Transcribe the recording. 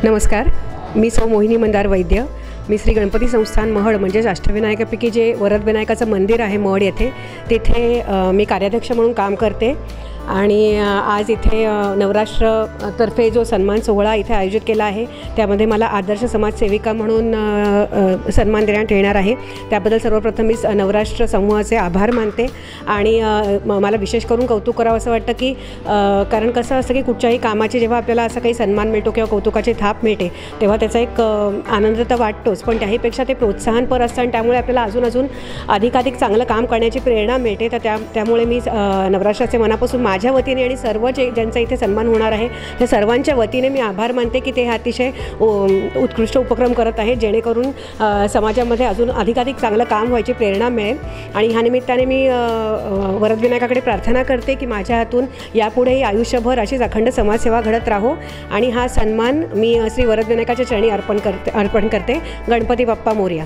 नमस्कार, मी सौ मोहिनी मंदार वैद्य। मी श्री गणपती संस्थान महड म्हणजेच अष्टविनायकापैकी जे वरदविनायकाचं मंदिर आहे महड येथे, तिथे मी कार्याध्यक्ष म्हणून काम करते। आणि आज इथे नवराष्ट्रतर्फे जो सन्मान सोहळा इथे आयोजित केला आहे, त्यामध्ये मला आदर्श समाजसेविका म्हणून सन्मान देण्यात येणार आहे। त्याबद्दल सर्वप्रथम मी नवराष्ट्र समूहाचे आभार मानते। आणि मला विशेष करून कौतुक करावं असं वाटतं की कारण कसं असतं की कुठच्याही कामाची जेव्हा आपल्याला असं काही सन्मान मिळतो किंवा कौतुकाची थाप मिळते, तेव्हा त्याचा एक आनंद तर वाटतोच, पण त्याहीपेक्षा ते प्रोत्साहनपर असतं आणि त्यामुळे आपल्याला अजून अधिकाधिक चांगलं काम करण्याची प्रेरणा मिळते। तर त्यामुळे मी नवराष्ट्राचे मनापासून माझ्या वतीने आणि सर्व ज्यांचा इथे सन्मान होणार आहे त्या सर्वांच्या वतीने मी आभार मानते की ते अतिशय उत्कृष्ट उपक्रम करत आहेत, जेणेकरून समाजामध्ये अजून अधिकाधिक चांगलं काम व्हायची प्रेरणा मिळेल। आणि ह्या निमित्ताने मी वरदविनायकाकडे प्रार्थना करते की माझ्या हातून यापुढेही आयुष्यभर अशीच अखंड समाजसेवा घडत राहो। आणि हा सन्मान मी श्री वरदविनायकाच्या चरणी अर्पण करते। गणपती बाप्पा मोरया।